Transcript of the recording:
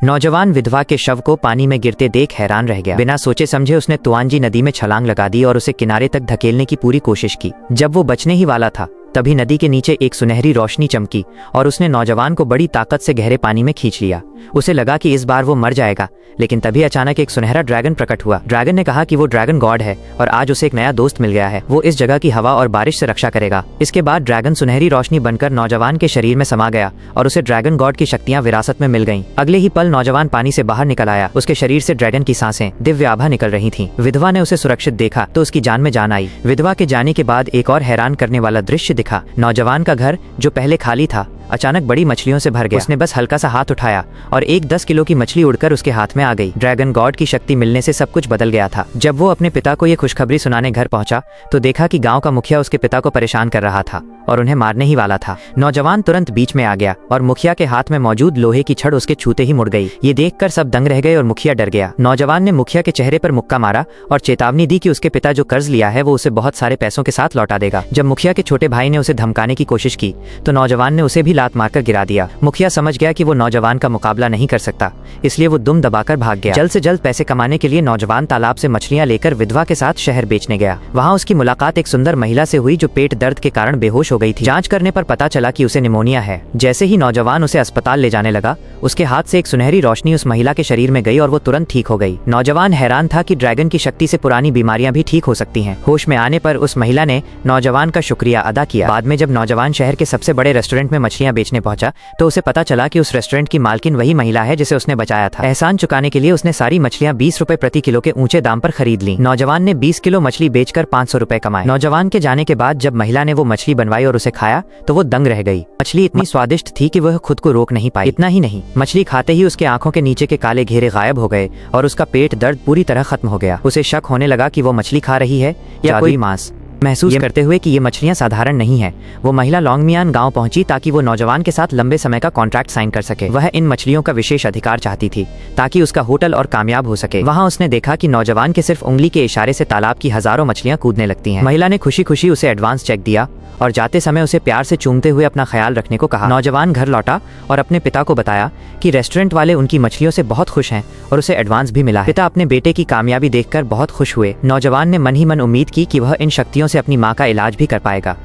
नौजवान विधवा के शव को पानी में गिरते देख हैरान रह गया। बिना सोचे समझे उसने तुआंजी नदी में छलांग लगा दी और उसे किनारे तक धकेलने की पूरी कोशिश की। जब वो बचने ही वाला था तभी नदी के नीचे एक सुनहरी रोशनी चमकी और उसने नौजवान को बड़ी ताकत से गहरे पानी में खींच लिया। उसे लगा कि इस बार वो मर जाएगा, लेकिन तभी अचानक एक सुनहरा ड्रैगन प्रकट हुआ। ड्रैगन ने कहा कि वो ड्रैगन गॉड है और आज उसे एक नया दोस्त मिल गया है। वो इस जगह की हवा और बारिश से रक्षा करेगा। इसके बाद ड्रैगन सुनहरी रोशनी बनकर नौजवान के शरीर में समा गया और उसे ड्रैगन गॉड की शक्तियां विरासत में मिल गईं। अगले ही पल नौजवान पानी से बाहर निकल आया। उसके शरीर से ड्रैगन की सांसें दिव्य आभा निकल रही थीं। विधवा ने उसे सुरक्षित देखा तो उसकी जान में जान आई। विधवा के जाने के बाद एक और हैरान करने वाला दृश्य दिखा। नौजवान का घर जो पहले खाली था अचानक बड़ी मछलियों से भर गया। उसने बस हल्का सा हाथ उठाया और एक 10 किलो की मछली उड़कर उसके हाथ में आ गई। ड्रैगन गॉड की शक्ति मिलने से सब कुछ बदल गया था। जब वो अपने पिता को ये खुशखबरी सुनाने घर पहुंचा तो देखा कि गांव का मुखिया उसके पिता को परेशान कर रहा था और उन्हें मारने ही वाला था। नौजवान तुरंत बीच में आ गया और मुखिया के हाथ में मौजूद लोहे की छड़ उसके छूते ही मुड़ गई। ये देखकर सब दंग रह गए और मुखिया डर गया। नौजवान ने मुखिया के चेहरे पर मुक्का मारा और चेतावनी दी कि उसके पिता जो कर्ज लिया है वो उसे बहुत सारे पैसों के साथ लौटा देगा। जब मुखिया के छोटे भाई ने उसे धमकाने की कोशिश की तो नौजवान ने उसे भी लात मारकर गिरा दिया। मुखिया समझ गया कि वो नौजवान का मुकाबला नहीं कर सकता, इसलिए वो दुम दबाकर भाग गया। जल्द से जल्द पैसे कमाने के लिए नौजवान तालाब से मछलियां लेकर विधवा के साथ शहर बेचने गया। वहाँ उसकी मुलाकात एक सुंदर महिला से हुई जो पेट दर्द के कारण बेहोश हो गई थी। जांच करने पर पता चला कि उसे निमोनिया है। जैसे ही नौजवान उसे अस्पताल ले जाने लगा उसके हाथ से एक सुनहरी रोशनी उस महिला के शरीर में गई और वो तुरंत ठीक हो गई। नौजवान हैरान था कि ड्रैगन की शक्ति से पुरानी बीमारियां भी ठीक हो सकती हैं। होश में आने पर उस महिला ने नौजवान का शुक्रिया अदा किया। बाद में जब नौजवान शहर के सबसे बड़े रेस्टोरेंट में मछलियां बेचने पहुंचा तो उसे पता चला कि उस रेस्टोरेंट की मालकिन वही महिला है जिसे उसने बचाया था। एहसान चुकाने के लिए उसने सारी मछलियां 20 रुपए प्रति किलो के ऊंचे दाम पर खरीद ली। नौजवान ने 20 किलो मछली बेचकर 500 रुपए कमाए। नौजवान के जाने के बाद जब महिला ने वो मछली बनवाई और उसे खाया तो वो दंग रह गई। मछली इतनी स्वादिष्ट थी कि वह खुद को रोक नहीं पाई। इतना ही नहीं, मछली खाते ही उसके आंखों के नीचे के काले घेरे गायब हो गए और उसका पेट दर्द पूरी तरह खत्म हो गया। उसे शक होने लगा कि वो मछली खा रही है या कोई मांस। महसूस करते हुए कि ये मछलियां साधारण नहीं है, वो महिला लॉन्गमियान गांव पहुंची ताकि वो नौजवान के साथ लंबे समय का कॉन्ट्रैक्ट साइन कर सके। वह इन मछलियों का विशेष अधिकार चाहती थी ताकि उसका होटल और कामयाब हो सके। वहां उसने देखा कि नौजवान के सिर्फ उंगली के इशारे से तालाब की हजारों मछलियां कूदने लगती हैं। महिला ने खुशी खुशी उसे एडवांस चेक दिया और जाते समय उसे प्यार से चूमते हुए अपना ख्याल रखने को कहा। नौजवान घर लौटा और अपने पिता को बताया कि रेस्टोरेंट वाले उनकी मछलियों से बहुत खुश हैं और उसे एडवांस भी मिला है। पिता अपने बेटे की कामयाबी देखकर बहुत खुश हुए। नौजवान ने मन ही मन उम्मीद की कि वह इन शक्तियों से अपनी मां का इलाज भी कर पाएगा।